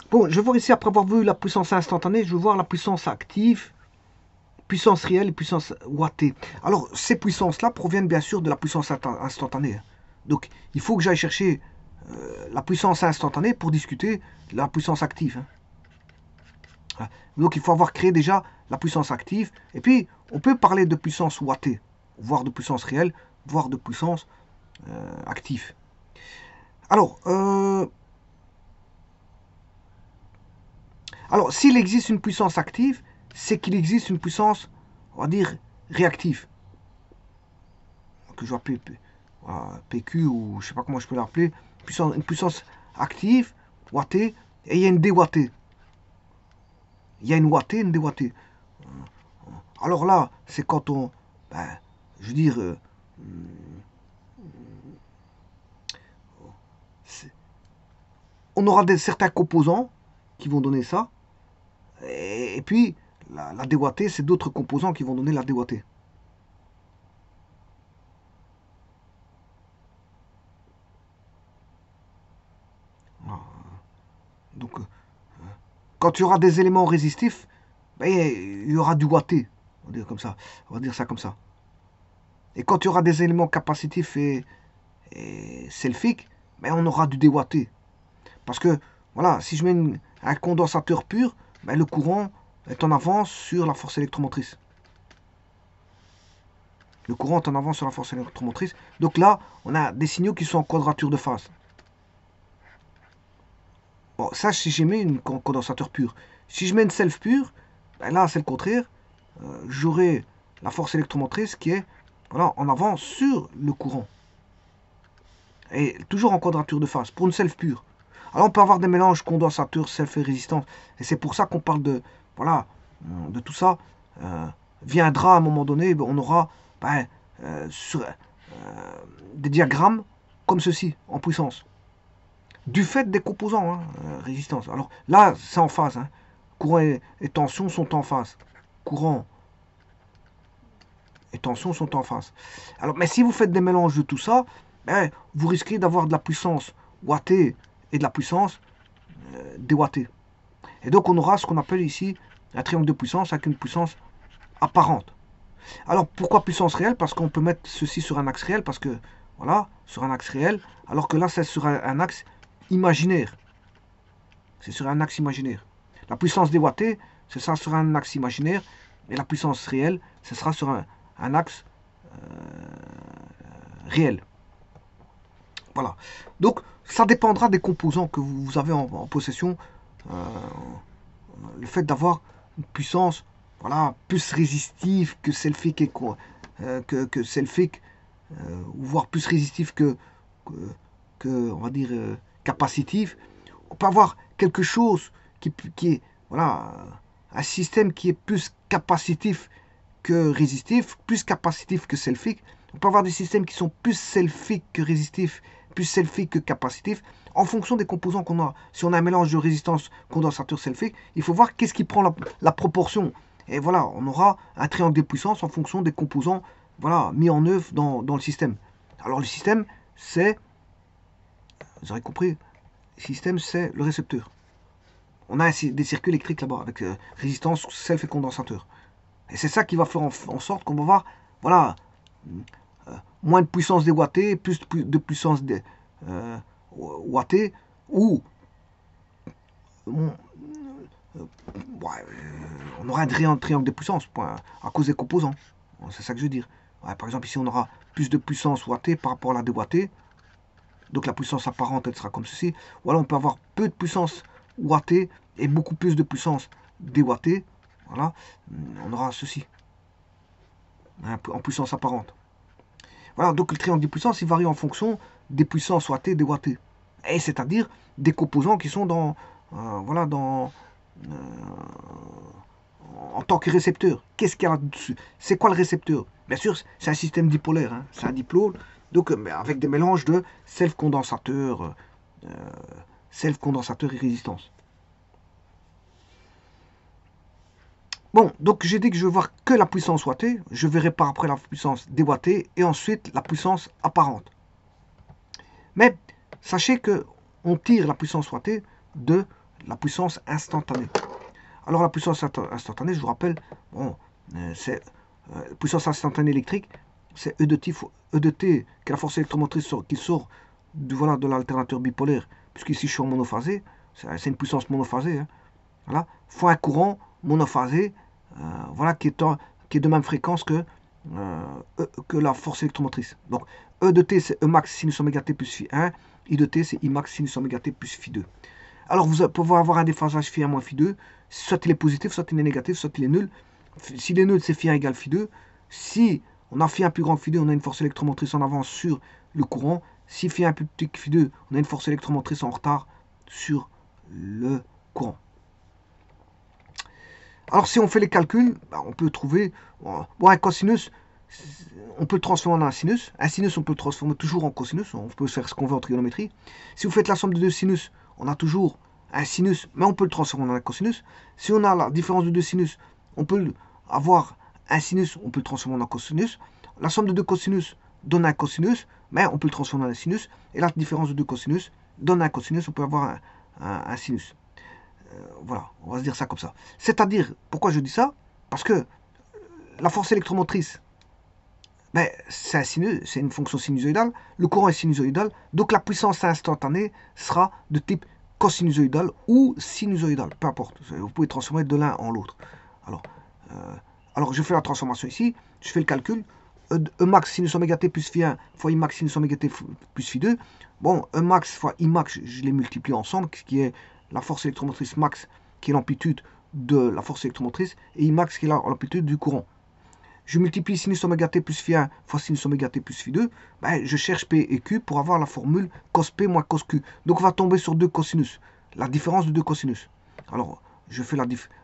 Bon, je vais voir ici, après avoir vu la puissance instantanée, je vais voir la puissance active, puissance réelle et puissance wattée. Alors, ces puissances-là proviennent bien sûr de la puissance instantanée. Donc, il faut que j'aille chercher la puissance instantanée pour discuter de la puissance active. Donc, il faut avoir créé déjà la puissance active. Et puis, on peut parler de puissance wattée, voire de puissance réelle, voire de puissance active. Alors, s'il existe une puissance active, c'est qu'il existe une puissance, on va dire, réactive. Que je vais appeler PQ ou je sais pas comment je peux l'appeler. Une puissance active, wattée, et il y a une déwattée. Il y a une wattée, une déwattée. Alors là, c'est quand on, je veux dire, on aura certains composants qui vont donner ça, et puis la déwattée, c'est d'autres composants qui vont donner la déwattée. Donc, quand il y aura des éléments résistifs, il y aura du watté. On va dire comme ça. On va dire ça comme ça. Et quand il y aura des éléments capacitifs et selfiques, on aura du déwatté. Parce que, voilà, si je mets un condensateur pur, le courant est en avance sur la force électromotrice. Le courant est en avance sur la force électromotrice. Donc là, on a des signaux qui sont en quadrature de phase. Bon, ça, si j'ai mis un condensateur pur. Si je mets une self pure, là, c'est le contraire. J'aurai la force électromotrice qui est en avance sur le courant. Et toujours en quadrature de phase, pour une self pure. Alors, on peut avoir des mélanges condensateur, self et résistance. Et c'est pour ça qu'on parle de, de tout ça. Viendra à un moment donné, on aura des diagrammes comme ceci, en puissance. Du fait des composants, résistance. Alors là, c'est en phase. Courant et tension sont en phase. Courant et tension sont en phase. Alors, mais si vous faites des mélanges de tout ça, vous risquez d'avoir de la puissance wattée et de la puissance déwattée. Et donc, on aura ce qu'on appelle ici un triangle de puissance avec une puissance apparente. Alors, pourquoi puissance réelle? Parce qu'on peut mettre ceci sur un axe réel, parce que, voilà, sur un axe réel, alors que là, c'est sur un axe imaginaire. C'est sur un axe imaginaire. La puissance déwattée, ce sera sur un axe imaginaire, et la puissance réelle, ce sera sur un axe réel. Voilà. Donc, ça dépendra des composants que vous avez en possession. Le fait d'avoir une puissance plus résistive que selfique et que selfique, voire plus résistive que on va dire, capacitive. On peut avoir quelque chose qui est, un système qui est plus capacitif que résistif, plus capacitif que selfique. On peut avoir des systèmes qui sont plus selfiques que résistifs, plus selfiques que capacitifs, en fonction des composants qu'on a. Si on a un mélange de résistance condensateur selfique, il faut voir qu'est-ce qui prend la proportion. Et voilà, on aura un triangle des puissances en fonction des composants mis en œuvre dans le système. Alors le système, c'est, vous aurez compris, le système, c'est le récepteur. On a des circuits électriques là-bas, avec résistance, self et condensateur. Et c'est ça qui va faire en sorte qu'on va avoir, moins de puissance déwattée, plus de puissance wattée, ou on aura un triangle de puissance à cause des composants. C'est ça que je veux dire. Par exemple, ici, on aura plus de puissance wattée par rapport à la déwattée. Donc la puissance apparente, elle sera comme ceci. Ou alors on peut avoir peu de puissance wattée et beaucoup plus de puissance déwattée. Voilà, on aura ceci en puissance apparente. Voilà, donc le triangle des puissances, il varie en fonction des puissances wattées et déwattées. Et c'est-à-dire des composants qui sont en tant que récepteur. Qu'est-ce qu'il y a là-dessus? C'est quoi le récepteur? Bien sûr, c'est un système dipolaire, c'est un dipôle, donc avec des mélanges de self-condensateur et résistance. Bon, donc j'ai dit que je vais voir que la puissance wattée, je verrai par après la puissance déwattée et ensuite la puissance apparente. Mais sachez que on tire la puissance wattée de la puissance instantanée. Alors la puissance instantanée, je vous rappelle, bon, c'est puissance instantanée électrique, c'est E de T, E de T, qui est la force électromotrice qui sort voilà, de l'alternateur bipolaire, puisqu'ici je suis en monophasé, c'est une puissance monophasée, hein, voilà, fois un courant monophasé, voilà, qui est de même fréquence que la force électromotrice. Donc E de T, c'est E max sinus oméga T plus phi 1, I de T, c'est I max sinus oméga T plus phi 2. Alors vous pouvez avoir un déphasage phi 1 moins phi 2, soit il est positif, soit il est négatif, soit il est nul. S'il est nul, c'est phi 1 égale phi 2. Si on a phi 1 plus grand que phi 2, on a une force électromotrice en avance sur le courant. Si phi 1 plus petit que phi 2, on a une force électromotrice en retard sur le courant. Alors si on fait les calculs, on peut trouver un cosinus, on peut le transformer en un sinus. Un sinus, on peut le transformer toujours en cosinus. On peut faire ce qu'on veut en trigonométrie. Si vous faites la somme de deux sinus, on a toujours un sinus, mais on peut le transformer en un cosinus. Si on a la différence de deux sinus, on peut avoir un sinus, on peut le transformer en un cosinus. La somme de deux cosinus donne un cosinus, mais on peut le transformer en un sinus. Et la différence de deux cosinus donne un cosinus, on peut avoir un sinus. Voilà, on va se dire ça comme ça. C'est-à-dire, pourquoi je dis ça? Parce que la force électromotrice, ben, c'est une fonction sinusoïdale, le courant est sinusoïdal, donc la puissance instantanée sera de type cosinusoïdal ou sinusoïdal, peu importe. Vous pouvez transformer de l'un en l'autre. Alors, je fais la transformation ici, je fais le calcul. E max sinus oméga t plus phi 1 fois I max sinus oméga t plus phi 2. Bon, E max fois I max, je les multiplie ensemble, ce qui est la force électromotrice max, qui est l'amplitude de la force électromotrice, et I max, qui est l'amplitude du courant. Je multiplie sinus oméga t plus phi 1 fois sinus oméga t plus phi 2, ben, je cherche P et Q pour avoir la formule cos P moins cos Q. Donc on va tomber sur deux cosinus, la différence de deux cosinus. Alors, je fais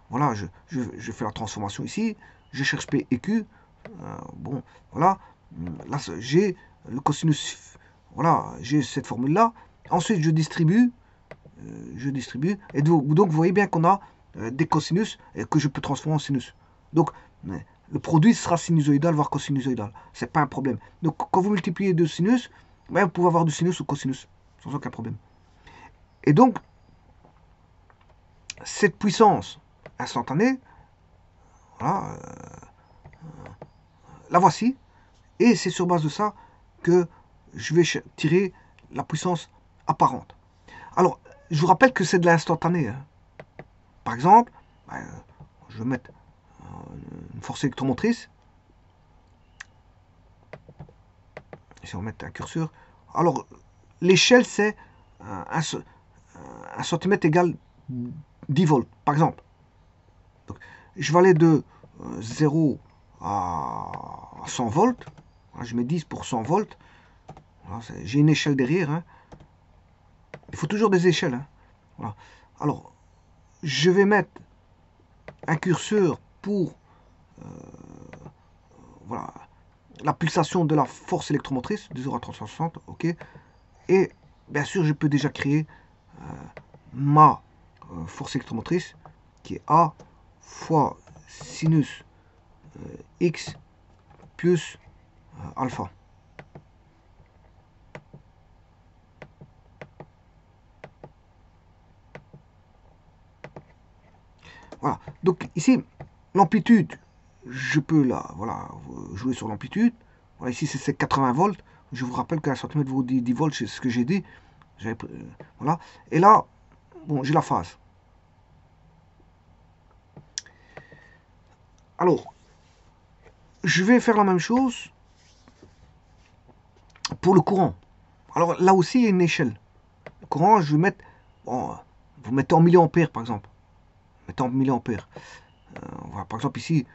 voilà, je fais la transformation ici, je cherche P et Q, bon, voilà, là j'ai le cosinus, voilà, j'ai cette formule-là. Ensuite, je distribue, et donc vous voyez bien qu'on a des cosinus que je peux transformer en sinus. Donc, le produit sera sinusoïdal, voire cosinusoïdal. C'est pas un problème. Donc, quand vous multipliez deux sinus, ben, vous pouvez avoir du sinus ou cosinus, sans aucun problème. Et donc, cette puissance instantanée, voilà, la voici. Et c'est sur base de ça que je vais tirer la puissance apparente. Alors, je vous rappelle que c'est de l'instantané. Hein. Par exemple, je vais mettre une force électromotrice. Si on met un curseur. Alors, l'échelle, c'est 1 centimètre égale 10 volts, par exemple. Donc, je vais aller de 0 à 100 volts. Je mets 10 pour 100 volts. J'ai une échelle derrière. Hein. Il faut toujours des échelles. Hein. Voilà. Alors, je vais mettre un curseur pour voilà, la pulsation de la force électromotrice de 0 à 360. Ok. Et bien sûr, je peux déjà créer ma force électromotrice qui est A fois sinus X plus alpha. Voilà. Donc ici, l'amplitude, je peux là, voilà, jouer sur l'amplitude. Voilà, ici c'est 80 volts. Je vous rappelle qu'un centimètre vaut 10 volts, c'est ce que j'ai dit. Voilà. Et là, bon, j'ai la phase. Alors, je vais faire la même chose pour le courant. Alors là aussi, il y a une échelle. Le courant, je vais mettre, bon, vous mettez en milliampères par exemple. Mettez en milliampères. Voilà, par exemple ici,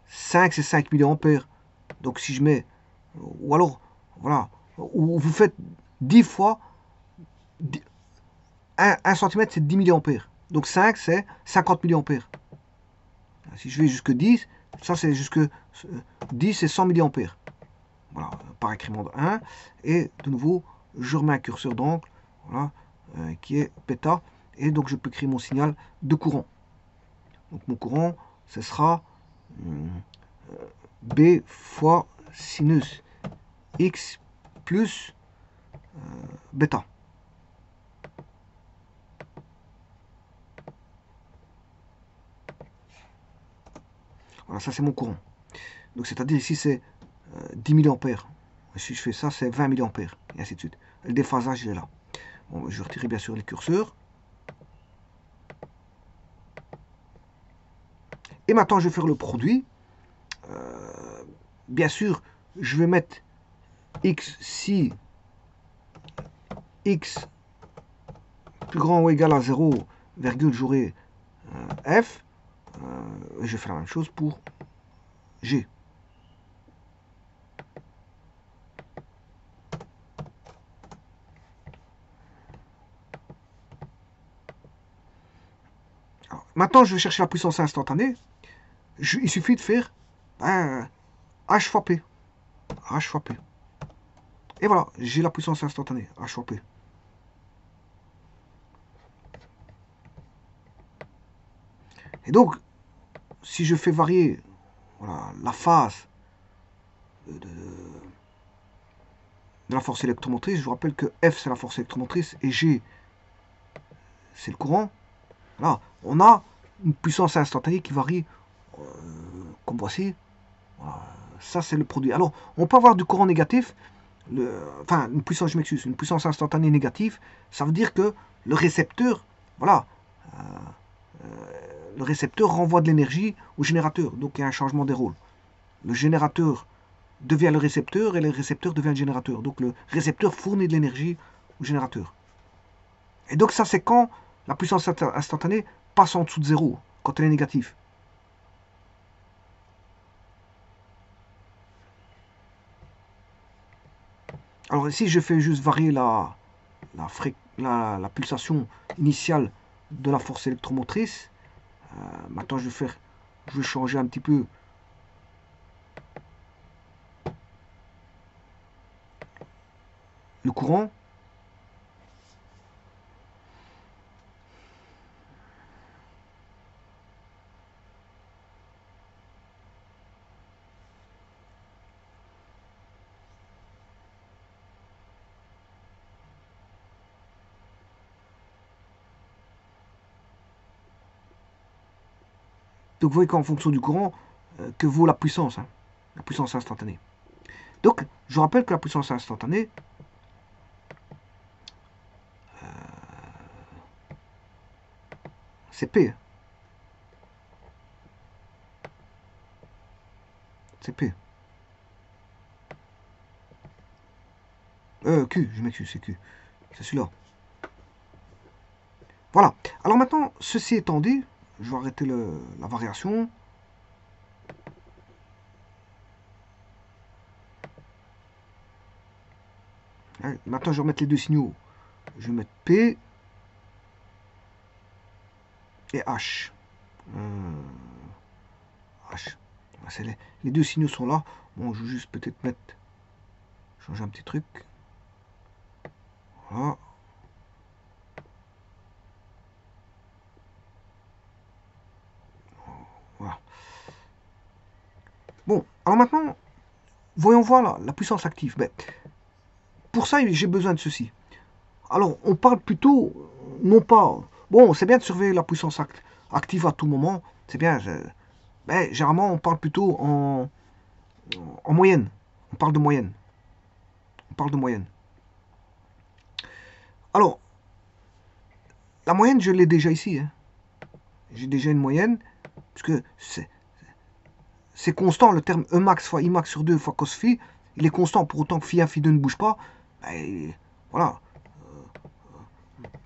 5 c'est 5 milliampères. Donc si je mets, ou alors, voilà, ou vous faites 10 fois, 1 cm c'est 10 milliampères. Donc 5 c'est 50 milliampères. Si je vais jusque 10, ça c'est jusque 10 c'est 100 milliampères. Voilà, par incrément de 1. Et de nouveau, je remets un curseur d'angle, voilà, qui est bêta. Et donc je peux créer mon signal de courant. Donc mon courant, ce sera B fois sinus X plus bêta. Voilà, ça c'est mon courant. Donc c'est-à-dire ici c'est 10 milliampères. Si je fais ça, c'est 20 milliampères, et ainsi de suite. Le déphasage, il est là. Bon, je vais retirer bien sûr les curseurs. Et maintenant, je vais faire le produit. Bien sûr, je vais mettre x si x plus grand ou égal à 0, virgule, j'aurai f. Je fais la même chose pour g. Alors, maintenant, je vais chercher la puissance instantanée. Il suffit de faire h fois p. H fois p. Et voilà, j'ai la puissance instantanée, h fois p. Et donc, si je fais varier voilà, la phase de la force électromotrice, je vous rappelle que F c'est la force électromotrice et G c'est le courant. Là, on a une puissance instantanée qui varie comme voici. Voilà, ça c'est le produit. Alors, on peut avoir du courant négatif, enfin une puissance, je m'excuse, une puissance instantanée négative. Ça veut dire que le récepteur, voilà, le récepteur renvoie de l'énergie au générateur. Donc il y a un changement des rôles. Le générateur devient le récepteur et le récepteur devient le générateur. Donc le récepteur fournit de l'énergie au générateur. Et donc ça c'est quand la puissance instantanée passe en dessous de zéro, quand elle est négative. Alors ici je fais juste varier la pulsation initiale de la force électromotrice. Maintenant je vais changer un petit peu le courant. Donc vous voyez qu'en fonction du courant, que vaut la puissance instantanée. Donc je rappelle que la puissance instantanée, c'est P. C'est P. Q, je m'excuse, c'est Q. C'est celui-là. Voilà. Alors maintenant, ceci étant dit, je vais arrêter la variation. Maintenant, je vais remettre les deux signaux. Je vais mettre P et H. H. Les deux signaux sont là. Bon, je vais juste peut-être changer un petit truc. Voilà. Voilà. Bon, alors maintenant, voyons voir la puissance active. Mais pour ça, j'ai besoin de ceci. Alors, on parle plutôt, non pas... Bon, c'est bien de surveiller la puissance active à tout moment. C'est bien. Mais généralement, on parle plutôt en moyenne. On parle de moyenne. On parle de moyenne. Alors, la moyenne, je l'ai déjà ici. Hein. J'ai déjà une moyenne, puisque c'est constant. Le terme E max fois I max sur 2 fois cos phi, il est constant. Pour autant que phi 1, phi 2 ne bouge pas, ben, voilà.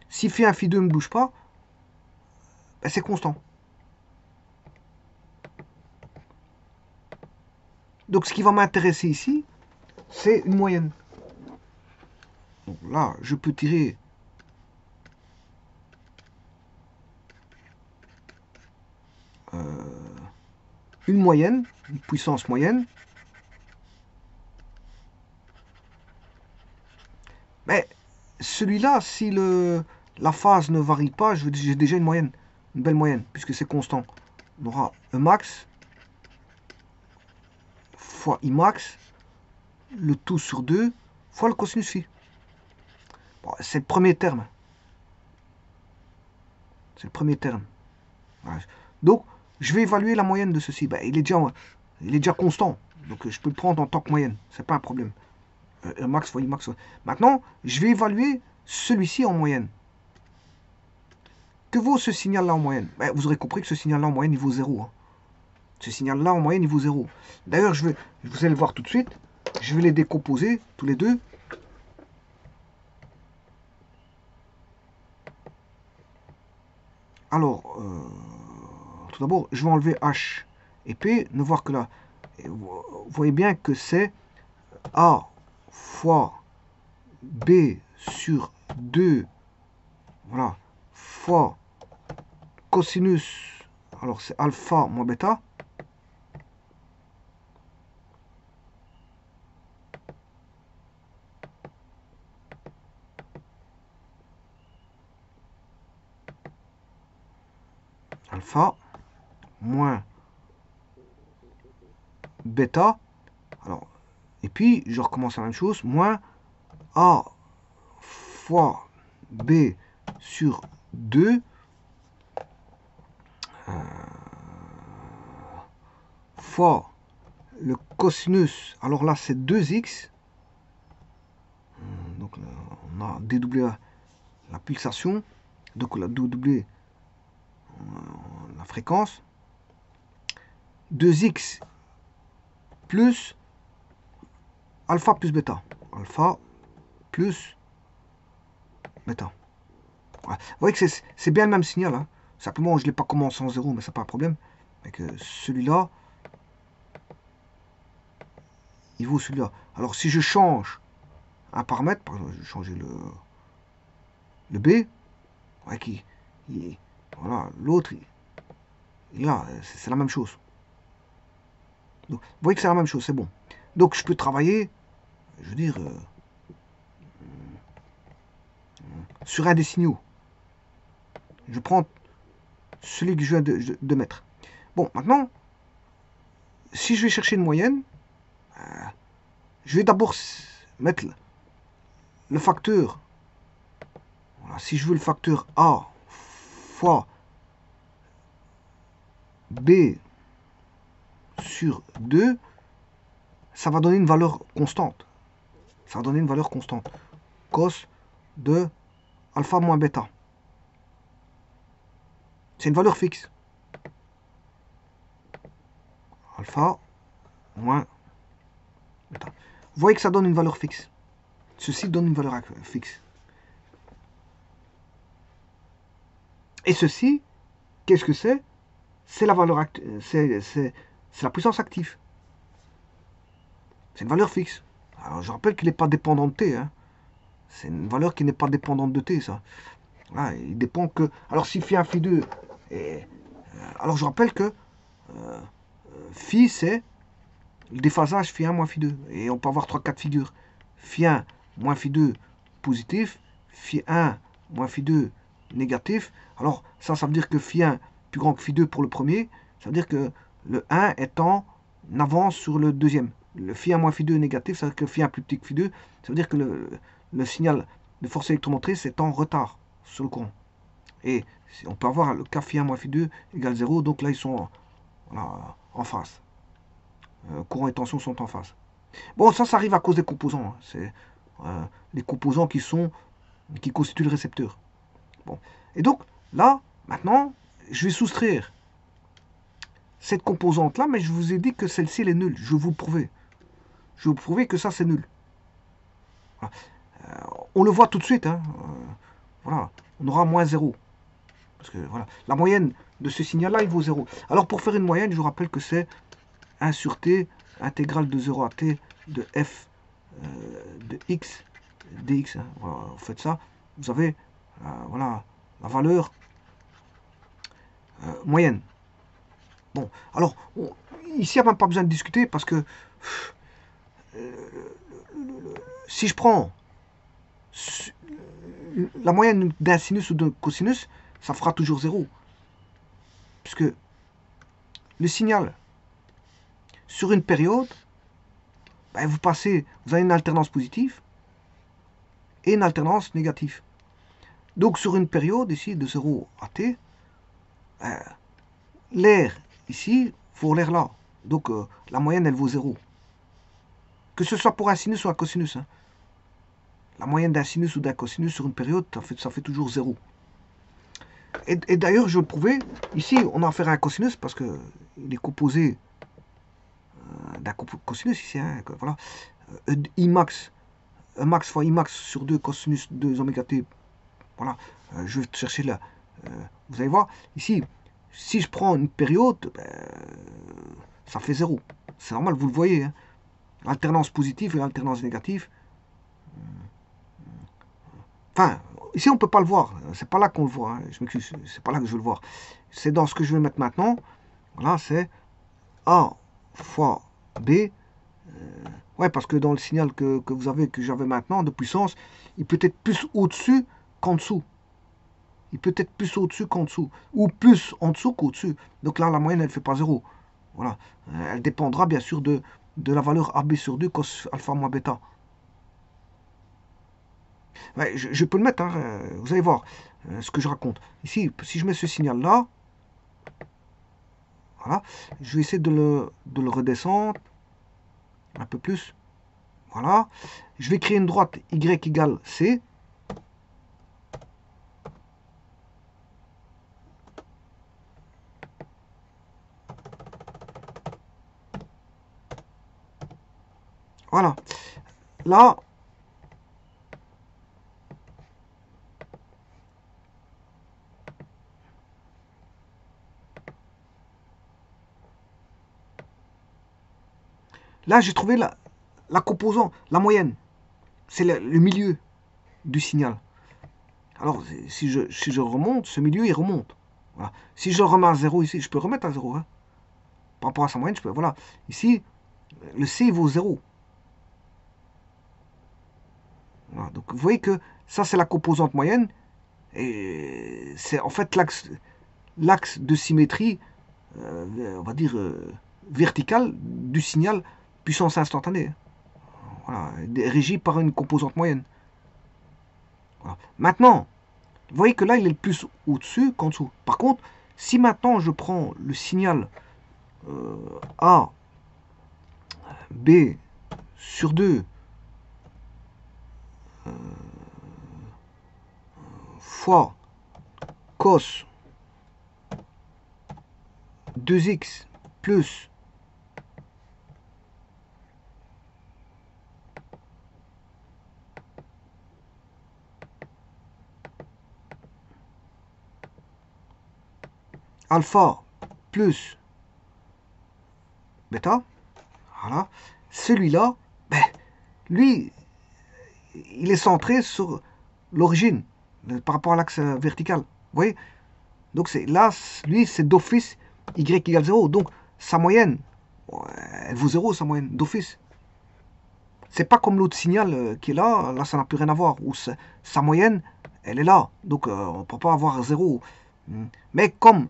Si phi 1, phi 2 ne bouge pas, ben, c'est constant. Donc ce qui va m'intéresser ici, c'est une moyenne. Donc là, je peux tirer une moyenne, une puissance moyenne. Mais celui-là, si la phase ne varie pas, j'ai déjà une moyenne, une belle moyenne, puisque c'est constant. On aura E max fois I max, le tout sur 2, fois le cosinus phi. Bon, c'est le premier terme. C'est le premier terme. Voilà. Donc, je vais évaluer la moyenne de ceci. Ben, il est déjà constant. Donc je peux le prendre en tant que moyenne. C'est pas un problème. Max fois Imax. Maintenant, je vais évaluer celui-ci en moyenne. Que vaut ce signal-là en moyenne? Ben, vous aurez compris que ce signal-là en moyenne, il vaut 0. Hein. Ce signal-là en moyenne, il vaut 0. D'ailleurs, vous allez le voir tout de suite. Je vais les décomposer, tous les deux. Alors, tout d'abord, je vais enlever H et P. Ne voir que là. Vous voyez bien que c'est A fois B sur 2, voilà, fois cosinus, alors c'est alpha moins bêta, alpha moins bêta, alors, et puis je recommence la même chose, moins A fois B sur 2 fois le cosinus, alors là c'est 2x, donc là, on a dédoublé la pulsation, donc on a dédoublé la fréquence, 2x plus alpha plus bêta, alpha plus bêta. Voilà. Vous voyez que c'est bien le même signal, hein. Simplement je ne l'ai pas commencé en 0, mais c'est pas un problème. Mais que celui-là, il vaut celui-là. Alors si je change un paramètre, par exemple je vais changer le B, ouais, voilà, l'autre, là, c'est la même chose. Donc, vous voyez que c'est la même chose, c'est bon. Donc je peux travailler, je veux dire, sur un des signaux. Je prends celui que je viens de mettre. Bon, maintenant, si je vais chercher une moyenne, je vais d'abord mettre le facteur. Voilà, si je veux le facteur A fois B sur 2, ça va donner une valeur constante. Ça va donner une valeur constante. Cos de alpha moins bêta. C'est une valeur fixe. Alpha moins bêta. Vous voyez que ça donne une valeur fixe. Ceci donne une valeur fixe. Et ceci, qu'est-ce que c'est? C'est la valeur c'est la puissance active. C'est une valeur fixe. Alors je rappelle qu'il n'est pas dépendant de t. Hein. C'est une valeur qui n'est pas dépendante de t, ça. Là, il dépend que. Alors si phi 1, phi 2. Alors je rappelle que phi c'est le déphasage phi 1 moins phi 2. Et on peut avoir 3 cas de figure. Phi 1 moins phi 2 positif. Phi 1 moins phi 2 négatif. Alors ça veut dire que phi 1 plus grand que phi 2 pour le premier. Ça veut dire que le 1 est en avance sur le deuxième. Le phi 1 moins phi 2 négatif, ça veut dire que phi 1 plus petit que phi 2. Ça veut dire que le signal de force électromotrice est en retard sur le courant. Et on peut avoir le cas phi 1 moins phi 2 égale 0. Donc là, ils sont en phase. Courant et tension sont en phase. Bon, ça arrive à cause des composants. Hein. C'est les composants qui constituent le récepteur. Bon. Et donc, là, maintenant, je vais soustraire cette composante-là, mais je vous ai dit que celle-ci, elle est nulle. Je vais vous le prouver. Je vais vous prouver que ça, c'est nul. Voilà. On le voit tout de suite. Hein. Voilà. On aura moins 0. Parce que, voilà. La moyenne de ce signal-là, il vaut 0. Alors, pour faire une moyenne, je vous rappelle que c'est 1 sur t, intégrale de 0 à t de f de x dx. Hein. Voilà, vous faites ça. Vous avez voilà, la valeur moyenne. Bon, alors, ici, il n'y a même pas besoin de discuter parce que si je prends la moyenne d'un sinus ou d'un cosinus, ça fera toujours 0. Puisque le signal sur une période, ben vous avez une alternance positive et une alternance négative. Donc sur une période ici de 0 à t, l'air ici, faut l'air là. Donc, la moyenne, elle vaut 0. Que ce soit pour un sinus ou un cosinus. Hein. La moyenne d'un sinus ou d'un cosinus sur une période, ça fait toujours 0. Et d'ailleurs, je vais le prouver. Ici, on a affaire à un cosinus parce qu'il est composé d'un cosinus ici. Hein, voilà. I max, max fois I max sur 2 cosinus 2 oméga t. Voilà. Je vais chercher là. Vous allez voir, ici, si je prends une période, ça fait 0. C'est normal, vous le voyez. Hein. L'alternance positive et l'alternance négative. Enfin, ici on ne peut pas le voir. C'est pas là qu'on le voit. Hein. Je m'excuse. C'est pas là que je veux le voir. C'est dans ce que je vais mettre maintenant. Voilà, c'est A fois B. Ouais, parce que dans le signal que vous avez, que j'avais maintenant de puissance, il peut être plus au-dessus qu'en dessous. Il peut être plus au-dessus qu'en dessous. Ou plus en dessous qu'au-dessus. Donc là, la moyenne, elle ne fait pas 0. Voilà. Elle dépendra bien sûr de la valeur AB sur 2 cos alpha moins bêta. Ouais, je peux le mettre, hein, vous allez voir ce que je raconte. Ici, si je mets ce signal-là, voilà, je vais essayer de le redescendre un peu plus. Voilà. Je vais créer une droite Y égale C. Voilà. Là, j'ai trouvé la composante, la moyenne. C'est le milieu du signal. Alors, si je remonte, ce milieu, il remonte. Voilà. Si je le remets à 0 ici, je peux remettre à 0. Hein. Par rapport à sa moyenne, je peux. Voilà. Ici, le C vaut 0. Voilà. Donc, vous voyez que ça, c'est la composante moyenne. Et c'est en fait l'axe de symétrie, on va dire, verticale du signal puissance instantanée. Voilà. Régi par une composante moyenne. Voilà. Maintenant, vous voyez que là, il est le plus au-dessus qu'en dessous. Par contre, si maintenant je prends le signal A, B sur 2 fois cos 2x plus alpha plus bêta, voilà, celui-là, ben, lui, il est centré sur l'origine par rapport à l'axe vertical. Vous voyez? Donc là, lui, c'est d'office y égale 0. Donc sa moyenne, elle vaut 0, sa moyenne d'office. C'est pas comme l'autre signal qui est là, là ça n'a plus rien à voir. Où sa moyenne, elle est là. Donc on ne peut pas avoir 0. Mais comme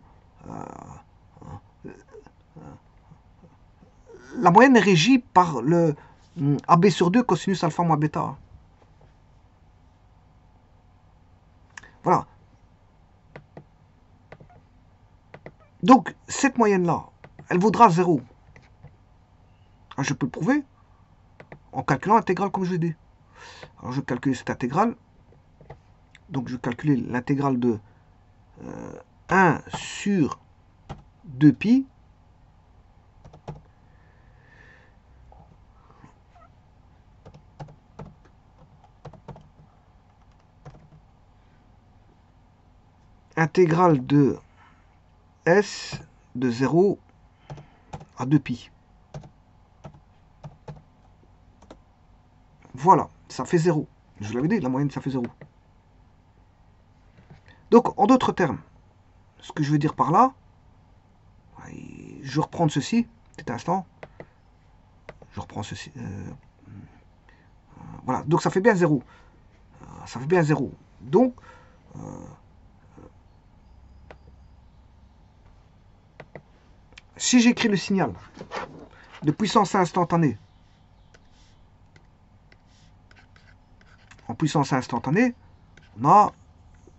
la moyenne est régie par le AB sur 2 cosinus alpha moins bêta. Voilà. Donc, cette moyenne-là, elle vaudra 0. Je peux le prouver en calculant l'intégrale comme je l'ai dit. Alors, je vais calculer cette intégrale. Donc, je vais calculer l'intégrale de 1 sur 2pi. Intégrale de S de 0 à 2pi. Voilà, ça fait 0. Je vous l'avais dit, la moyenne, ça fait 0. Donc, en d'autres termes, ce que je veux dire par là, je vais reprendre ceci, petit instant. Je reprends ceci. Voilà, donc ça fait bien 0. Ça fait bien 0. Donc, si j'écris le signal de puissance instantanée en puissance instantanée, on a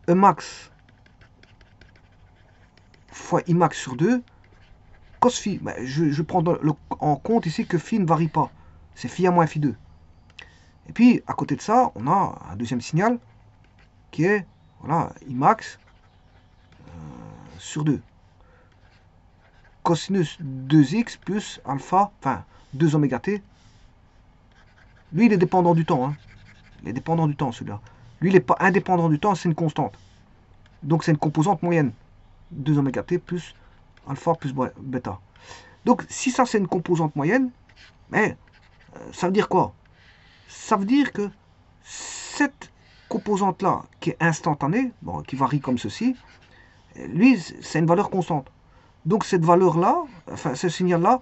E max fois I max sur 2 cos phi, ben, je prends en compte ici que phi ne varie pas. C'est phi 1 moins phi 2. Et puis, à côté de ça, on a un deuxième signal qui est, voilà, I max sur 2. Cosinus 2x plus alpha, enfin, 2 oméga t. Lui, il est dépendant du temps. Hein. Il est dépendant du temps, celui-là. Lui, il n'est pas indépendant du temps, c'est une constante. Donc, c'est une composante moyenne. 2 oméga t plus alpha plus bêta. Donc, si ça, c'est une composante moyenne, mais ça veut dire quoi? Ça veut dire que cette composante-là, qui est instantanée, bon, qui varie comme ceci, lui, c'est une valeur constante. Donc, cette valeur-là, enfin, ce signal-là,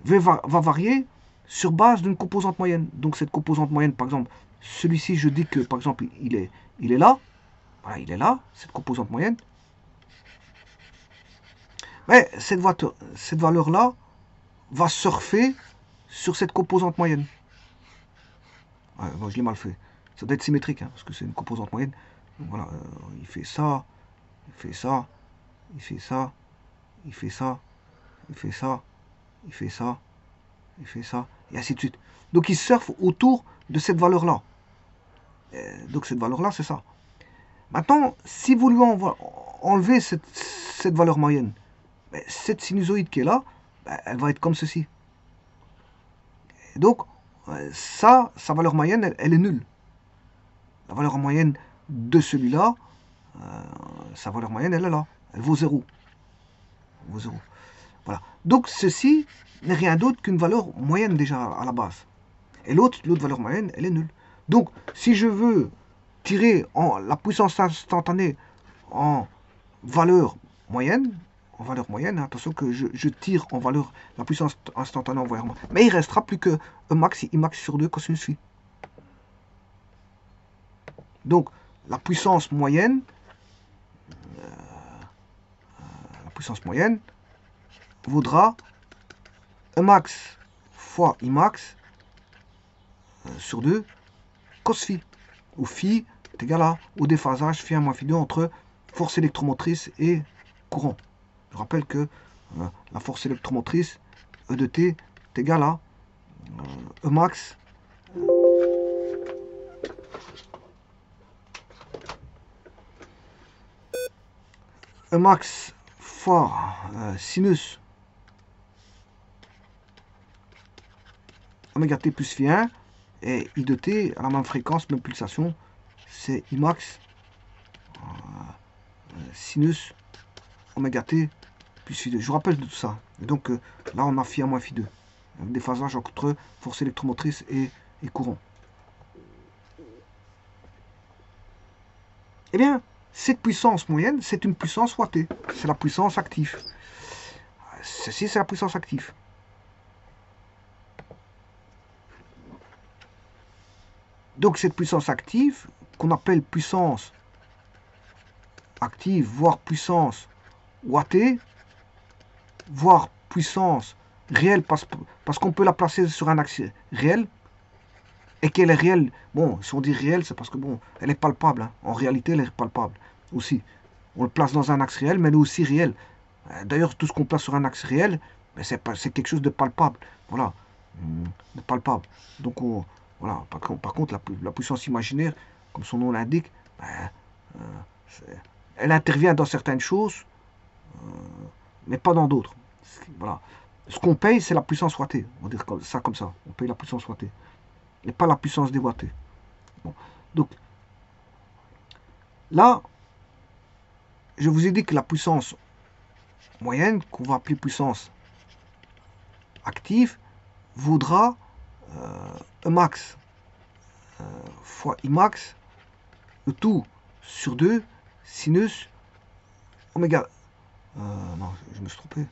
va varier sur base d'une composante moyenne. Donc, cette composante moyenne, par exemple, celui-ci, je dis que, par exemple, il est là. Voilà, il est là, cette composante moyenne. Mais cette valeur-là va surfer sur cette composante moyenne. Ouais, bon, je l'ai mal fait. Ça doit être symétrique, hein, parce que c'est une composante moyenne. Donc voilà, il fait ça, il fait ça, il fait ça, il fait ça, il fait ça, il fait ça, il fait ça, et ainsi de suite. Donc il surfe autour de cette valeur-là. Donc cette valeur-là, c'est ça. Maintenant, si vous lui enlevez cette valeur moyenne, cette sinusoïde qui est là, elle va être comme ceci. Et donc, ça, sa valeur moyenne, elle est nulle. La valeur moyenne de celui-là, sa valeur moyenne, elle est là. Elle vaut 0. Elle vaut 0. Voilà. Donc, ceci n'est rien d'autre qu'une valeur moyenne déjà à la base. Et l'autre valeur moyenne, elle est nulle. Donc, si je veux tirer la puissance instantanée en valeur moyenne, attention que je tire en valeur la puissance instantanée en valeur moyenne, mais il restera plus que E max et I max sur 2 cosinus phi. Donc, la puissance moyenne, vaudra E max fois I max sur 2 cos phi, où phi est égal à, au déphasage phi 1 moins phi 2 entre force électromotrice et courant. Je rappelle que la force électromotrice, E de t, est égale à E max fois sinus oméga t plus phi 1, et I de t à la même fréquence, même pulsation, c'est I max sinus oméga t plus phi 2. Je vous rappelle de tout ça. Et donc là, on a phi 1 moins phi 2. Un déphasage entre force électromotrice et courant. Eh bien, cette puissance moyenne, c'est une puissance wattée. C'est la puissance active. Ceci, c'est la puissance active. Donc, cette puissance active, qu'on appelle puissance active, voire puissance wattée, voire puissance réelle, parce qu'on peut la placer sur un axe réel, et qu'elle est réelle. Bon, si on dit réelle, c'est parce que, bon, elle est palpable. Hein. En réalité, elle est palpable aussi. On le place dans un axe réel, mais elle est aussi réelle. D'ailleurs, tout ce qu'on place sur un axe réel, c'est quelque chose de palpable. Voilà, de palpable. Donc, voilà. Par contre, la puissance imaginaire, comme son nom l'indique, elle intervient dans certaines choses, mais pas dans d'autres. Voilà. Ce qu'on paye, c'est la puissance wattée. On va dire ça comme ça. On paye la puissance wattée. Et pas la puissance déwattée. Bon. Donc, là, je vous ai dit que la puissance moyenne, qu'on va appeler puissance active, vaudra E max fois I max, le tout sur 2, sinus oméga. Non, je me suis trompé.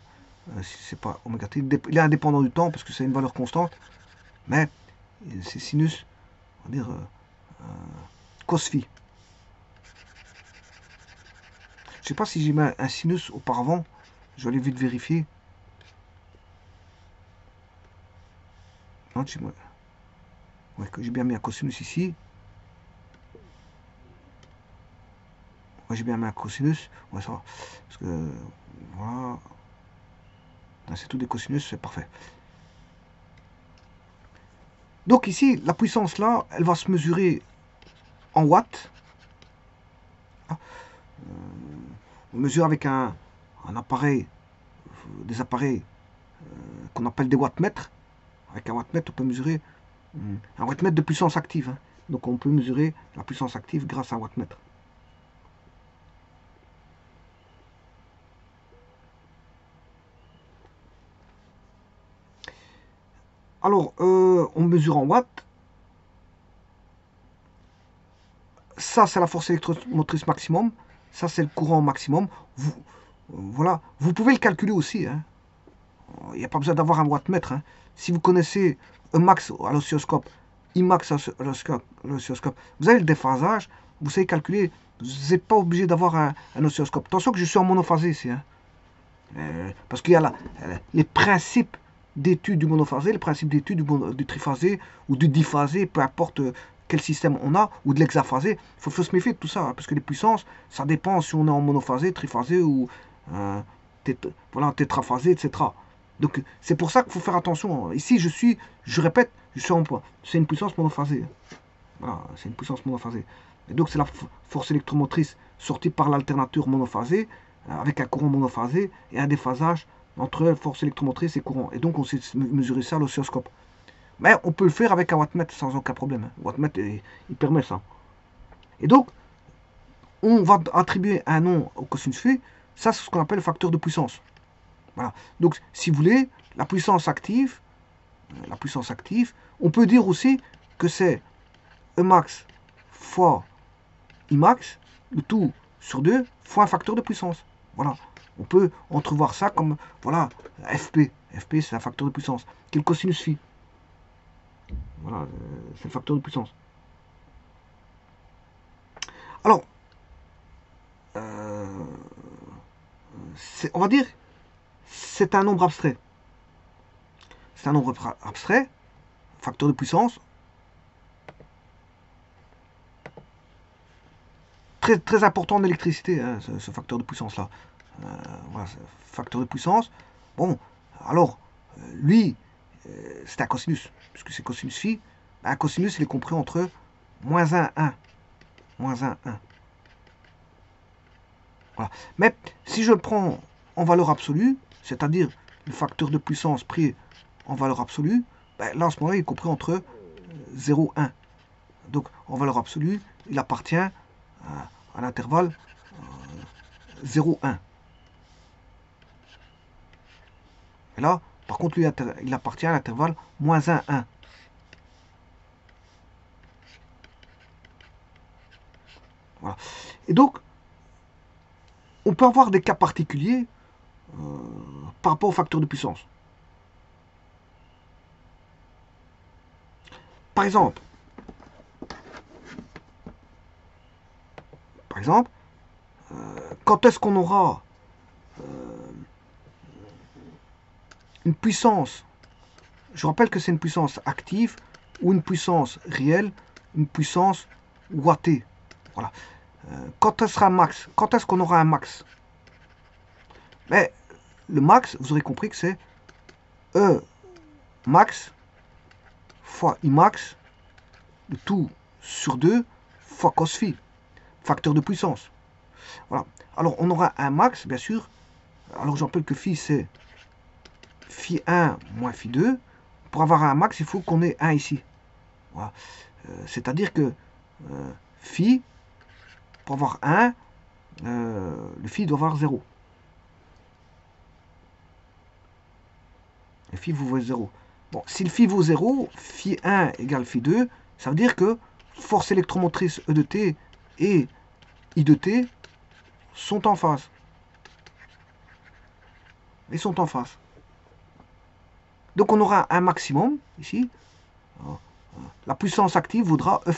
C'est pas oméga t. Il est indépendant du temps parce que c'est une valeur constante, mais c'est sinus, on va dire cos phi. Je sais pas si j'ai mis un sinus auparavant. Je vais aller vite vérifier. Non, ouais, que j'ai bien mis un cosinus ici. Ouais, j'ai bien mis un cosinus. Ouais, ça va. Parce que, voilà. C'est tout des cosinus, c'est parfait. Donc ici, la puissance là, elle va se mesurer en watts. On mesure avec un appareil, des appareils qu'on appelle des wattmètres. Avec un wattmètre, on peut mesurer un wattmètre de puissance active. Hein. Donc on peut mesurer la puissance active grâce à un wattmètre. Alors, on mesure en watts. Ça, c'est la force électromotrice maximum. Ça, c'est le courant maximum. Voilà. Vous pouvez le calculer aussi. Hein. Il n'y a pas besoin d'avoir un wattmètre. Hein. Si vous connaissez un max à l'oscilloscope, Imax à l'oscilloscope, vous avez le déphasage, vous savez calculer. Vous n'êtes pas obligé d'avoir un oscilloscope. Attention que je suis en monophasé ici. Hein. Parce qu'il y a les principes d'étude du monophasé, les principes d'étude du triphasé ou du diphasé, peu importe quel système on a, ou de l'hexaphasé. Il faut se méfier de tout ça, hein, parce que les puissances, ça dépend si on est en monophasé, triphasé ou voilà, tétraphasé, etc. Donc c'est pour ça qu'il faut faire attention. Ici, je répète, je suis en point. C'est une puissance monophasée. Voilà, c'est une puissance monophasée. Et donc c'est la force électromotrice sortie par l'alternateur monophasée, avec un courant monophasé et un déphasage entre force électromotrice et courant. Et donc on sait mesurer ça à l'oscilloscope. Mais on peut le faire avec un wattmètre sans aucun problème. Hein. Wattmètre, il permet ça. Et donc, on va attribuer un nom au cosinus phi. Ça, c'est ce qu'on appelle le facteur de puissance. Voilà. Donc, si vous voulez, la puissance active, on peut dire aussi que c'est E max fois I max, le tout sur 2, fois un facteur de puissance. Voilà. On peut entrevoir ça comme, voilà, FP. FP, c'est un facteur de puissance, qui est le cosinus phi. Voilà, c'est le facteur de puissance. Alors, on va dire, c'est un nombre abstrait. C'est un nombre abstrait, facteur de puissance, très, très important en électricité, hein, ce facteur de puissance-là. Voilà, facteur de puissance. Bon, alors, lui, c'est un cosinus, puisque c'est cosinus phi. Un cosinus, il est compris entre moins 1, 1. Moins 1, 1. Voilà. Mais si je le prends en valeur absolue, c'est-à-dire le facteur de puissance pris en valeur absolue, ben là, en ce moment-là, il est compris entre 0 et 1. Donc, en valeur absolue, il appartient à l'intervalle 0, 1. Et là, par contre, lui, il appartient à l'intervalle moins 1, 1. Voilà. Et donc, on peut avoir des cas particuliers par rapport au facteur de puissance. Par exemple, quand est-ce qu'on aura une puissance, je rappelle que c'est une puissance active ou une puissance réelle, une puissance wattée. Voilà. Quand est-ce sera max? Quand est-ce qu'on aura un max? Mais le max, vous aurez compris que c'est E max fois I max, le tout sur 2 fois cos phi, facteur de puissance. Voilà. Alors on aura un max, bien sûr. Alors je rappelle que phi c'est phi 1 moins phi 2. Pour avoir un max, il faut qu'on ait 1 ici. Voilà. C'est-à-dire que phi, pour avoir 1, le phi doit avoir 0. Le phi vaut 0. Bon, si le phi vaut 0, phi 1 égale phi 2, ça veut dire que force électromotrice E de t et I de t sont en phase. Ils sont en phase. Donc on aura un maximum ici. La puissance active vaudra E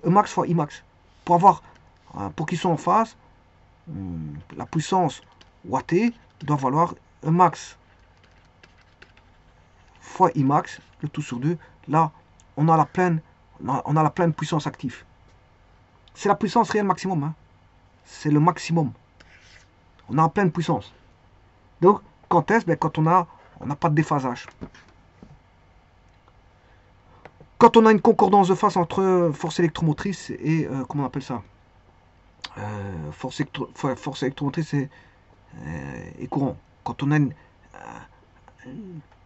max fois I max. Pour qu'ils soient en phase, la puissance wattée doit valoir E max fois I max, le tout sur 2. Là, on a la pleine puissance active. C'est la puissance réelle maximum. Hein. C'est le maximum. On a en pleine puissance. Donc, quand est-ce? Ben, quand on a On n'a pas de déphasage. Quand on a une concordance de phase entre force électromotrice et, comment on appelle ça, force électromotrice et courant. Quand on a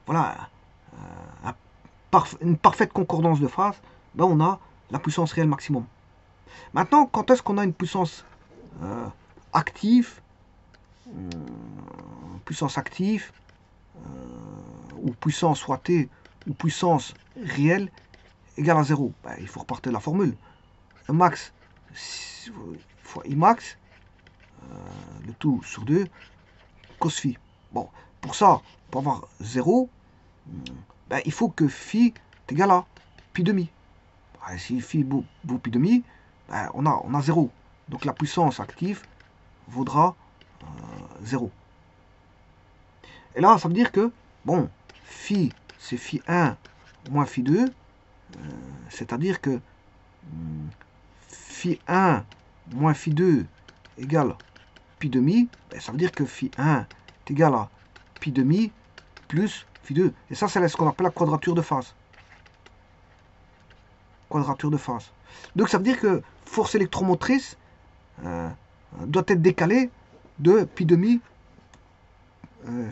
voilà, une parfaite concordance de phase, ben on a la puissance réelle maximum. Maintenant, quand est-ce qu'on a une puissance active, ou puissance soit T, ou puissance réelle égale à 0, ben, il faut repartir de la formule. E max fois I max, le tout sur 2, cos phi. Bon, pour ça, pour avoir 0, ben, il faut que phi est égal à pi demi. Ben, si phi vaut pi demi, ben, on a 0. Donc la puissance active vaudra 0. Et là, ça veut dire que, bon, phi, c'est phi 1 moins phi 2, c'est-à-dire que phi 1 moins phi 2 égale pi demi, ben, ça veut dire que phi 1 est égal à pi demi plus phi 2. Et ça, c'est ce qu'on appelle la quadrature de phase. Quadrature de phase. Donc ça veut dire que force électromotrice doit être décalée de pi demi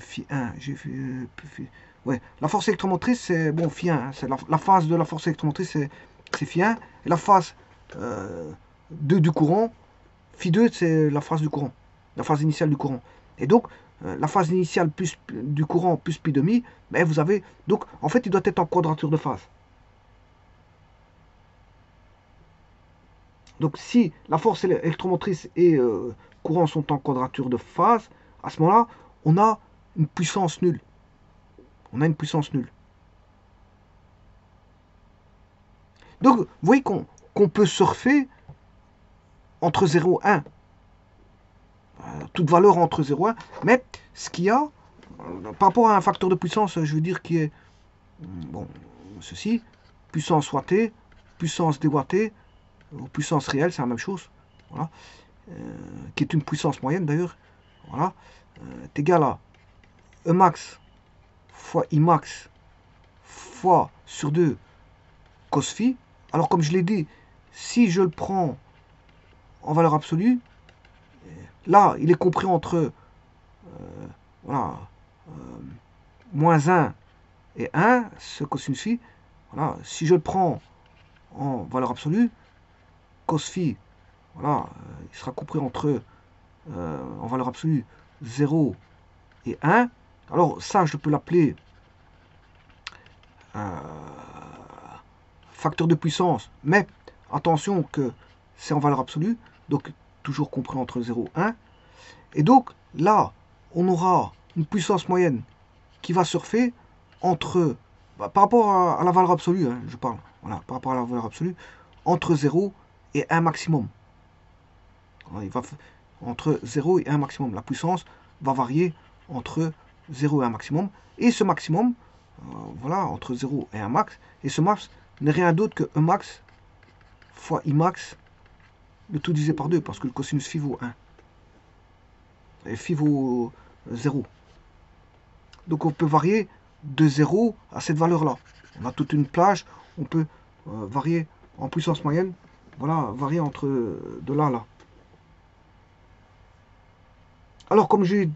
phi 1. J'ai fait ouais, la force électromotrice, c'est bon, phi 1. Hein, c'est la phase de la force électromotrice, c'est phi 1. Et la phase 2 du courant, phi 2, c'est la phase du courant. La phase initiale du courant. Et donc, la phase initiale plus du courant plus pi demi, ben vous avez... Donc, en fait, il doit être en quadrature de phase. Donc, si la force électromotrice et courant sont en quadrature de phase, à ce moment-là, on a une puissance nulle. On a une puissance nulle. Donc, vous voyez qu'on peut surfer entre 0 et 1. Toute valeur entre 0 et 1. Mais ce qu'il y a, par rapport à un facteur de puissance, je veux dire qui est, bon, ceci, puissance fois T, puissance déwattée, puissance réelle, c'est la même chose. Voilà. Qui est une puissance moyenne d'ailleurs. Voilà. Est égal à E max fois I max fois sur 2 cos phi. Alors comme je l'ai dit, si je le prends en valeur absolue, là il est compris entre voilà, moins 1 et 1, ce cosinus phi. Voilà, si je le prends en valeur absolue, cos phi, voilà, il sera compris entre en valeur absolue 0 et 1. Alors ça, je peux l'appeler facteur de puissance, mais attention que c'est en valeur absolue, donc toujours compris entre 0 et 1. Et donc là, on aura une puissance moyenne qui va surfer entre, par rapport à la valeur absolue, hein, je parle, voilà, par rapport à la valeur absolue, entre 0 et 1 maximum. Alors, il va entre 0 et 1 maximum. La puissance va varier entre 0 et 1 maximum. Et ce maximum, voilà, entre 0 et 1 max. Et ce max n'est rien d'autre que E max fois I max, le tout divisé par 2, parce que le cosinus phi vaut 1. Et phi vaut 0. Donc on peut varier de 0 à cette valeur-là. On a toute une plage, on peut varier en puissance moyenne, voilà, varier entre de là à là. Alors comme j'ai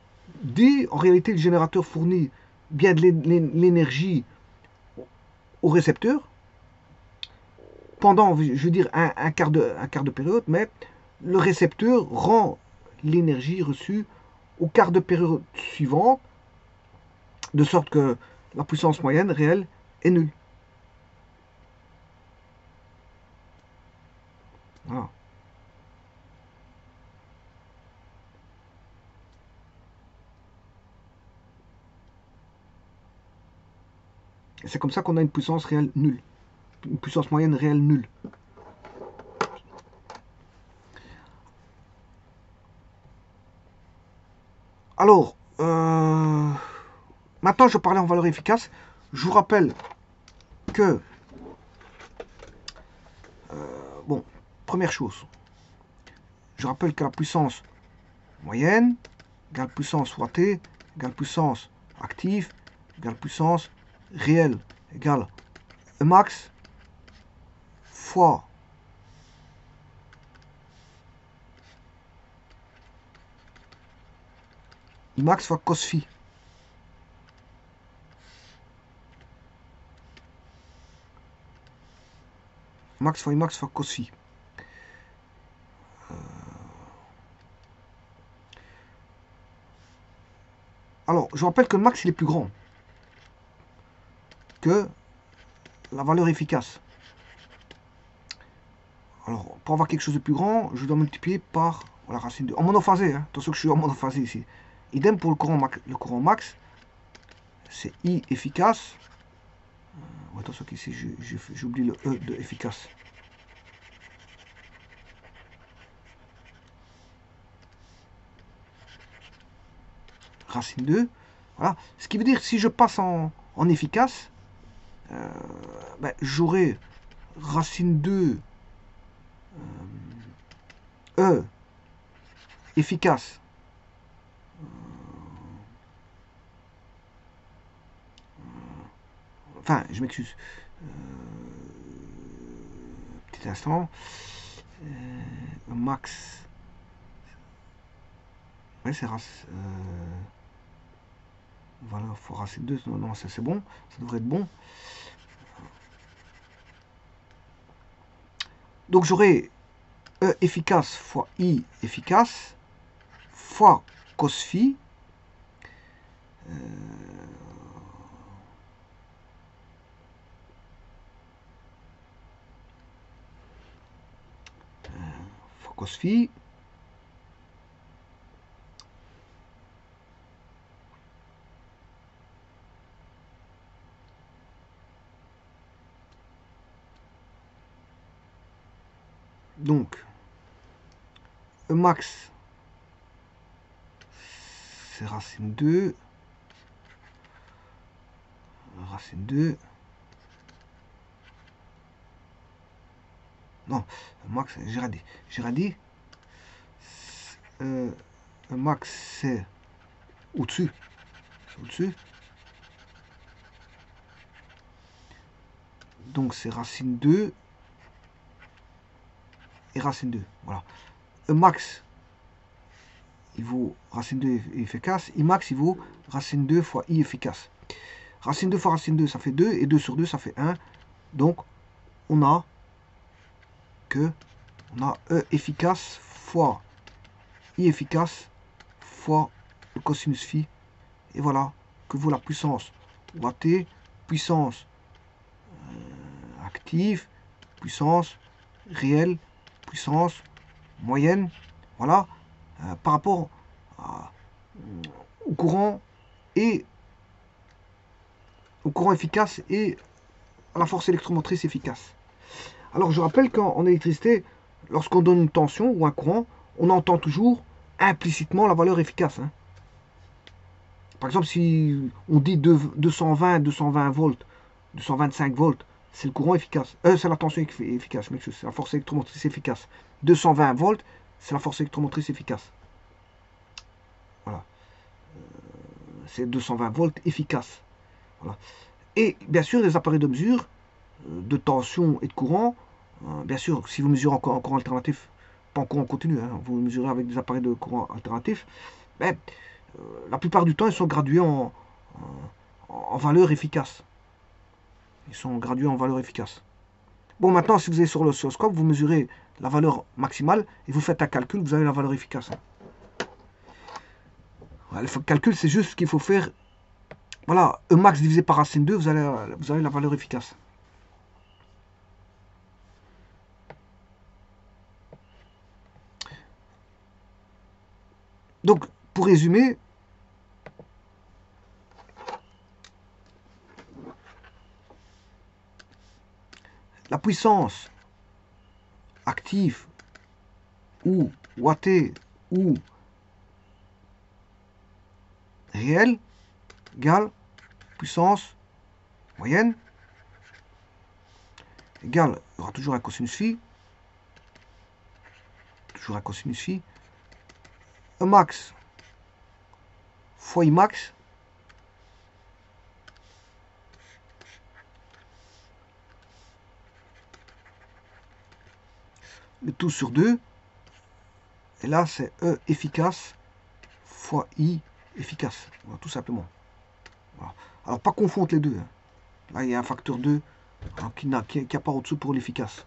dit, en réalité le générateur fournit bien de l'énergie au récepteur, pendant, je veux dire, un quart de période, mais le récepteur rend l'énergie reçue au quart de période suivante, de sorte que la puissance moyenne réelle est nulle. Voilà. Et c'est comme ça qu'on a une puissance réelle nulle. Une puissance moyenne réelle nulle. Alors, maintenant je parlais en valeur efficace. Je vous rappelle que, bon, première chose, je rappelle que la puissance moyenne égale puissance fois T égale puissance active égale puissance réelle égale E max fois I max fois cos phi. Max fois I max fois cos phi. Alors, je rappelle que le max il est plus grand que la valeur efficace. Alors, pour avoir quelque chose de plus grand, je dois multiplier par la racine de... En monophasé, hein. Attention que je suis en monophasé ici. Idem pour le courant max, c'est I efficace. Attention qu'ici, j'oublie le E de efficace. Racine 2. Voilà. Ce qui veut dire, si je passe en efficace, ben, j'aurai racine 2 E efficace. Enfin, je m'excuse. Petit instant. Max. Ouais, c'est voilà, il faut racine 2. Non, non, ça c'est bon. Ça devrait être bon. Donc j'aurai E efficace fois I efficace fois cos phi. Fois cos phi. Donc, E max, c'est racine 2. Racine 2. Non, E max, j'ai radé. E max, c'est au-dessus. C'est au-dessus. Donc, c'est racine 2 et racine 2. Voilà. E max, il vaut racine 2 efficace. I max, il vaut racine 2 fois I efficace. Racine 2 fois racine 2, ça fait 2. Et 2 sur 2, ça fait 1. Donc, on a E efficace fois I efficace fois le cosinus phi. Et voilà que vaut la puissance ouattée, puissance active, puissance réelle, puissance moyenne. Voilà, par rapport au courant et au courant efficace et à la force électromotrice efficace. Alors je rappelle qu'en électricité, lorsqu'on donne une tension ou un courant, on entend toujours implicitement la valeur efficace. Hein. Par exemple, si on dit 220 volts, 225 volts, c'est le courant efficace. C'est la tension efficace, c'est la force électromotrice efficace. 220 volts, c'est la force électromotrice efficace. Voilà. C'est 220 volts efficace. Voilà. Et bien sûr, les appareils de mesure de tension et de courant, bien sûr, si vous mesurez en courant alternatif, pas en courant continu, hein, vous mesurez avec des appareils de courant alternatif, ben, la plupart du temps, ils sont gradués en valeur efficace. Ils sont gradués en valeur efficace. Bon, maintenant, si vous allez sur l'oscilloscope, vous mesurez la valeur maximale et vous faites un calcul, vous avez la valeur efficace. Ouais, le calcul, c'est juste qu'il faut faire, voilà, E max divisé par racine 2, vous avez la valeur efficace. Donc, pour résumer, la puissance active ou wattée ou réelle égale puissance moyenne égale, il y aura toujours un cosinus phi, toujours un cosinus phi, E max fois I max le tout sur 2. Et là, c'est E efficace fois I efficace. Voilà, tout simplement. Voilà. Alors, pas confondre les deux. Hein. Là, il y a un facteur 2 hein, qui n'a pas au-dessous pour l'efficace.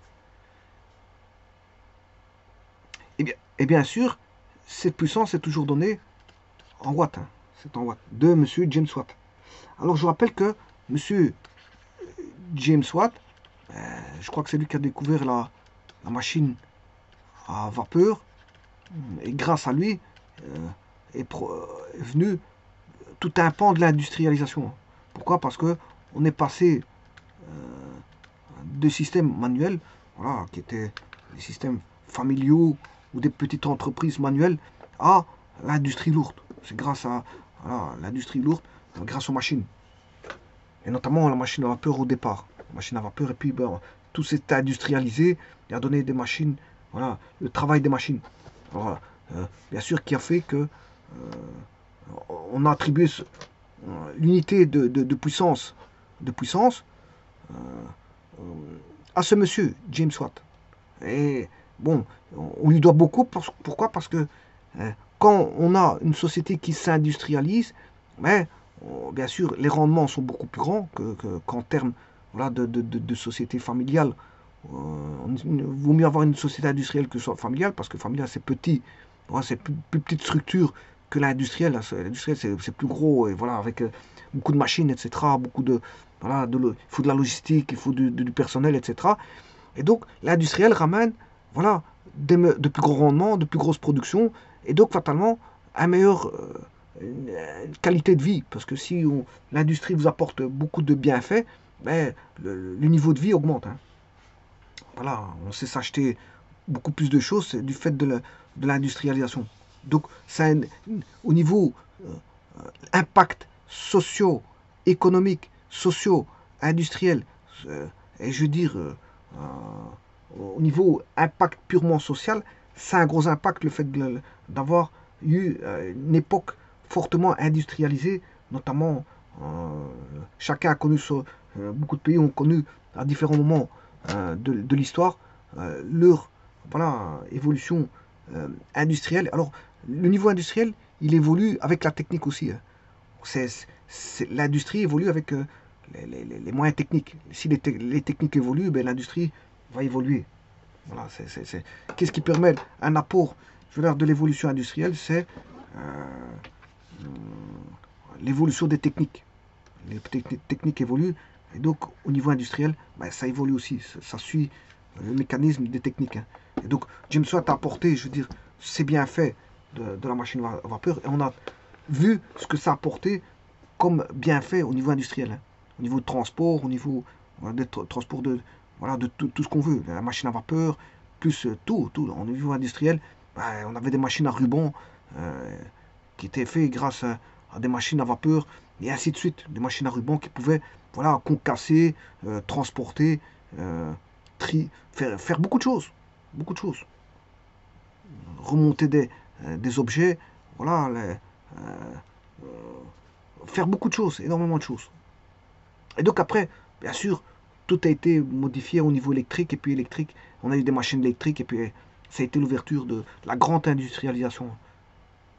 Et bien sûr, cette puissance est toujours donnée en watts. Hein. C'est en watts. De monsieur James Watt. Alors, je rappelle que monsieur James Watt, je crois que c'est lui qui a découvert la machine à vapeur. Et grâce à lui, est venu tout un pan de l'industrialisation. Pourquoi? Parce que on est passé de systèmes manuels, voilà, qui étaient des systèmes familiaux ou des petites entreprises manuelles, à l'industrie lourde. C'est grâce à voilà, l'industrie lourde, grâce aux machines. Et notamment la machine à vapeur au départ. La machine à vapeur, et puis ben, tout s'est industrialisé, il a donné des machines, voilà, le travail des machines. Alors, bien sûr, qui a fait que on a attribué l'unité de puissance à ce monsieur, James Watt. Et bon, on lui doit beaucoup. Pourquoi? Parce que quand on a une société qui s'industrialise, mais bien sûr, les rendements sont beaucoup plus grands qu'en termes voilà, de société familiale. Il vaut mieux avoir une société industrielle que familiale, parce que familiale, c'est petit. Voilà, c'est plus petite structure que l'industriel. L'industriel, c'est plus gros, et voilà, avec beaucoup de machines, etc. Beaucoup de, voilà, il faut de la logistique, il faut du personnel, etc. Et donc, l'industriel ramène voilà, de plus gros rendements, de plus grosses productions, et donc, fatalement, un meilleur une qualité de vie. Parce que si l'industrie vous apporte beaucoup de bienfaits, ben, le niveau de vie augmente. Hein. Voilà, on sait s'acheter beaucoup plus de choses du fait de l'industrialisation. Donc, ça, au niveau impact socio-économique, socio-industriel, et je veux dire, au niveau impact purement social, ça a un gros impact le fait d'avoir eu une époque fortement industrialisée, notamment chacun a connu, beaucoup de pays ont connu à différents moments de l'histoire leur voilà, évolution industrielle. Alors, le niveau industriel, il évolue avec la technique aussi. Hein. L'industrie évolue avec les moyens techniques. Si les techniques évoluent, ben, l'industrie va évoluer. Voilà, Qu'est-ce qui permet un apport je veux dire, de l'évolution industrielle? C'est l'évolution des techniques. Les techniques évoluent, et donc au niveau industriel, ben, ça évolue aussi. Ça suit le mécanisme des techniques. Hein. Et donc, James Watt a apporté, je veux dire, c'est bien fait de la machine à vapeur, et on a vu ce que ça a apporté comme bienfait au niveau industriel, hein. Au niveau de transport, au niveau de transport voilà, de tout ce qu'on veut, la machine à vapeur, plus tout, au niveau industriel, ben, on avait des machines à ruban qui étaient faites grâce à des machines à vapeur, et ainsi de suite, des machines à ruban qui pouvaient voilà, concasser, transporter, faire beaucoup de choses, remonter des objets, voilà, faire beaucoup de choses, énormément de choses. Et donc après, bien sûr, tout a été modifié au niveau électrique, et puis électrique, on a eu des machines électriques, et puis ça a été l'ouverture de la grande industrialisation.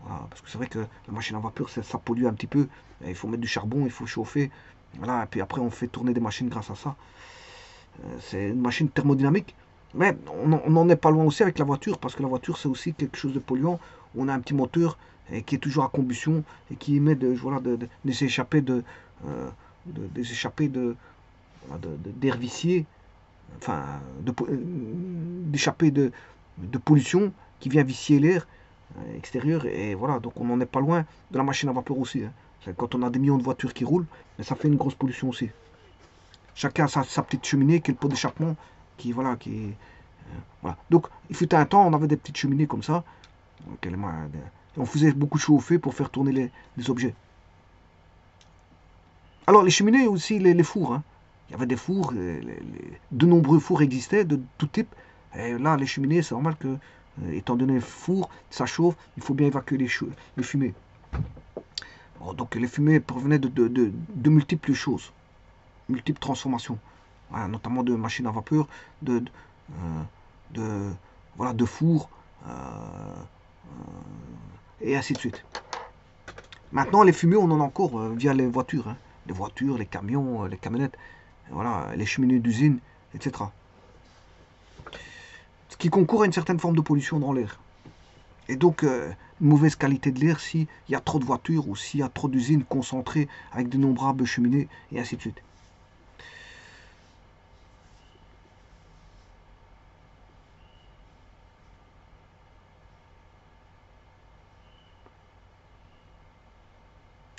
Voilà, parce que c'est vrai que la machine à vapeur, ça pollue un petit peu, il faut mettre du charbon, il faut chauffer, voilà, et puis après on fait tourner des machines grâce à ça. C'est une machine thermodynamique, mais on n'en est pas loin aussi avec la voiture, parce que la voiture c'est aussi quelque chose de polluant. On a un petit moteur qui est toujours à combustion et qui émet voilà, des échappées d'air vicié, enfin d'échappées de pollution qui vient vicier l'air extérieur, et voilà, donc on n'en est pas loin de la machine à vapeur aussi. Hein. Quand on a des millions de voitures qui roulent, mais ça fait une grosse pollution aussi. Chacun a sa petite cheminée qui est le pot d'échappement voilà. Voilà. Donc il fut un temps, on avait des petites cheminées comme ça, on faisait beaucoup chauffer pour faire tourner les objets. Alors les cheminées aussi, les fours. Hein. Il y avait des fours, de nombreux fours existaient de tout type. Et là, les cheminées, c'est normal que, étant donné le four, ça chauffe, il faut bien évacuer les fumées. Bon, donc les fumées provenaient de multiples choses, multiples transformations, voilà, notamment de machines à vapeur, de voilà, de fours, et ainsi de suite. Maintenant, les fumées, on en a encore via les voitures. Hein. Les voitures, les camions, les camionnettes, voilà, les cheminées d'usine, etc. Ce qui concourt à une certaine forme de pollution dans l'air. Et donc, une mauvaise qualité de l'air s'il y a trop de voitures ou s'il y a trop d'usines concentrées avec d'innombrables cheminées, et ainsi de suite.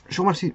Je vous remercie.